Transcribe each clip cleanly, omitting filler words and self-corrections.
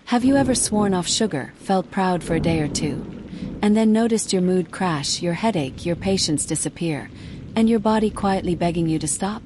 Have you ever sworn off sugar, felt proud for a day or two, and then noticed your mood crash, your headache, your patience disappear, and your body quietly begging you to stop?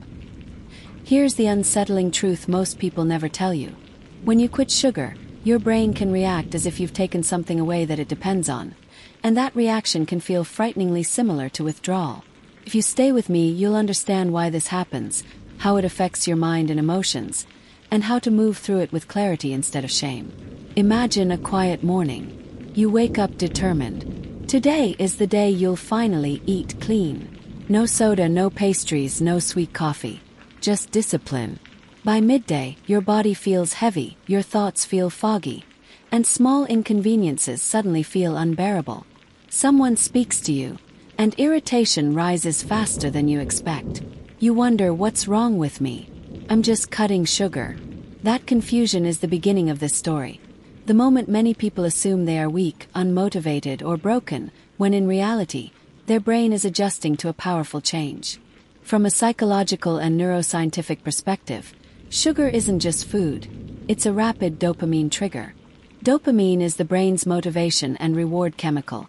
Here's the unsettling truth most people never tell you. When you quit sugar, your brain can react as if you've taken something away that it depends on, and that reaction can feel frighteningly similar to withdrawal. If you stay with me, you'll understand why this happens, how it affects your mind and emotions, and how to move through it with clarity instead of shame. Imagine a quiet morning. You wake up determined. Today is the day you'll finally eat clean. No soda, no pastries, no sweet coffee. Just discipline. By midday, your body feels heavy, your thoughts feel foggy, and small inconveniences suddenly feel unbearable. Someone speaks to you, and irritation rises faster than you expect. You wonder, what's wrong with me? I'm just cutting sugar. That confusion is the beginning of this story. The moment many people assume they are weak, unmotivated, or broken, when in reality, their brain is adjusting to a powerful change. From a psychological and neuroscientific perspective, sugar isn't just food, it's a rapid dopamine trigger. Dopamine is the brain's motivation and reward chemical,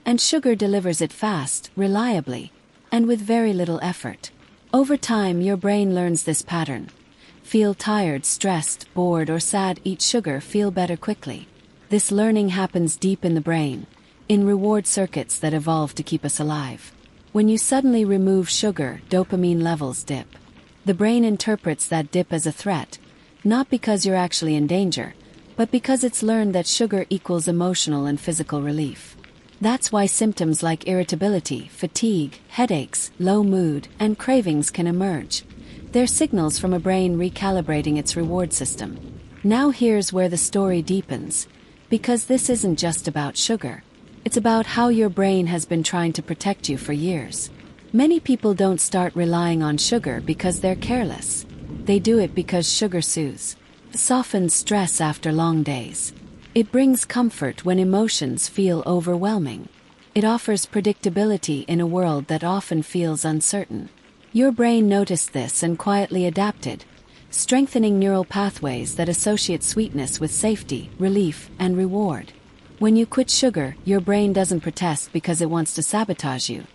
and sugar delivers it fast, reliably, and with very little effort. Over time, your brain learns this pattern. Feel tired, stressed, bored, or sad, eat sugar, feel better quickly. This learning happens deep in the brain, in reward circuits that evolve to keep us alive. When you suddenly remove sugar, dopamine levels dip. The brain interprets that dip as a threat, not because you're actually in danger, but because it's learned that sugar equals emotional and physical relief. That's why symptoms like irritability, fatigue, headaches, low mood, and cravings can emerge. They're signals from a brain recalibrating its reward system. Now here's where the story deepens, because this isn't just about sugar. It's about how your brain has been trying to protect you for years. Many people don't start relying on sugar because they're careless. They do it because sugar soothes, softens stress after long days. It brings comfort when emotions feel overwhelming. It offers predictability in a world that often feels uncertain. Your brain noticed this and quietly adapted, strengthening neural pathways that associate sweetness with safety, relief, and reward. When you quit sugar, your brain doesn't protest because it wants to sabotage you.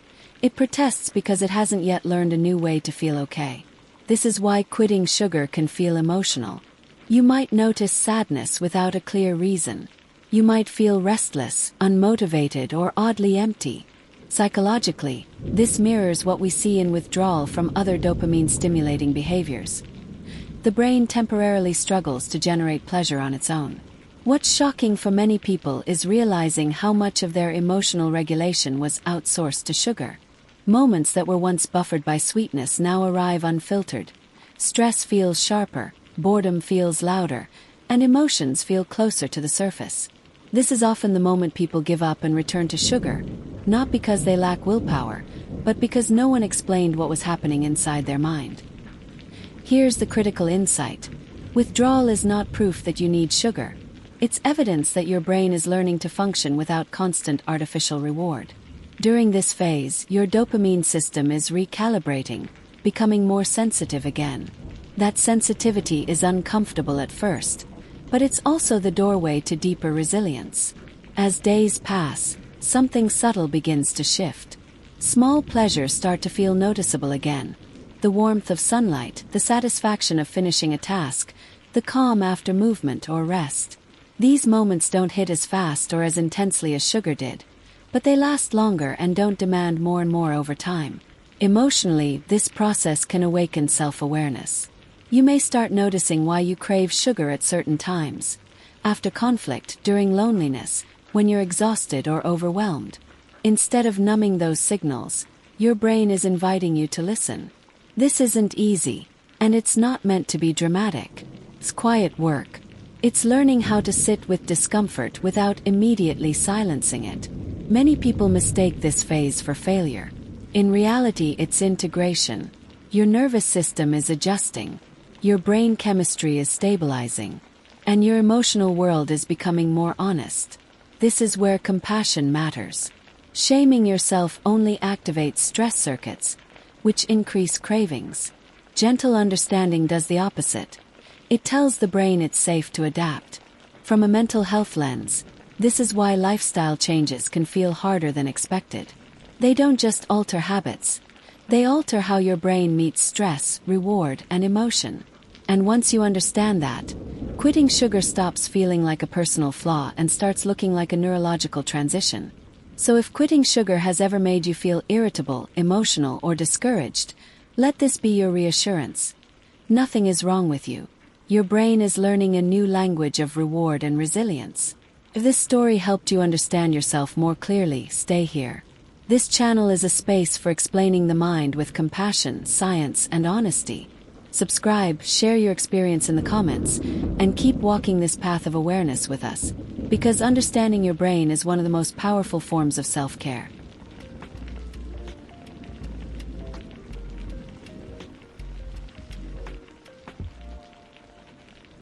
It protests because it hasn't yet learned a new way to feel okay. This is why quitting sugar can feel emotional. You might notice sadness without a clear reason. You might feel restless, unmotivated, or oddly empty. Psychologically, this mirrors what we see in withdrawal from other dopamine-stimulating behaviors. The brain temporarily struggles to generate pleasure on its own. What's shocking for many people is realizing how much of their emotional regulation was outsourced to sugar. Moments that were once buffered by sweetness now arrive unfiltered. Stress feels sharper, boredom feels louder, and emotions feel closer to the surface. This is often the moment people give up and return to sugar, not because they lack willpower, but because no one explained what was happening inside their mind. Here's the critical insight. Withdrawal is not proof that you need sugar. It's evidence that your brain is learning to function without constant artificial reward. During this phase, your dopamine system is recalibrating, becoming more sensitive again. That sensitivity is uncomfortable at first, but it's also the doorway to deeper resilience. As days pass, something subtle begins to shift. Small pleasures start to feel noticeable again. The warmth of sunlight, the satisfaction of finishing a task, the calm after movement or rest. These moments don't hit as fast or as intensely as sugar did, but they last longer and don't demand more and more over time. Emotionally, this process can awaken self-awareness. You may start noticing why you crave sugar at certain times. After conflict, during loneliness, when you're exhausted or overwhelmed. Instead of numbing those signals, your brain is inviting you to listen. This isn't easy, and it's not meant to be dramatic. It's quiet work. It's learning how to sit with discomfort without immediately silencing it. Many people mistake this phase for failure. In reality, it's integration. Your nervous system is adjusting. Your brain chemistry is stabilizing, and your emotional world is becoming more honest. This is where compassion matters. Shaming yourself only activates stress circuits, which increase cravings. Gentle understanding does the opposite. It tells the brain it's safe to adapt. From a mental health lens, this is why lifestyle changes can feel harder than expected. They don't just alter habits, they alter how your brain meets stress, reward, and emotion. And once you understand that, quitting sugar stops feeling like a personal flaw and starts looking like a neurological transition. So if quitting sugar has ever made you feel irritable, emotional, or discouraged, let this be your reassurance. Nothing is wrong with you. Your brain is learning a new language of reward and resilience. If this story helped you understand yourself more clearly, stay here. This channel is a space for explaining the mind with compassion, science, and honesty. Subscribe, share your experience in the comments, and keep walking this path of awareness with us, because understanding your brain is one of the most powerful forms of self-care.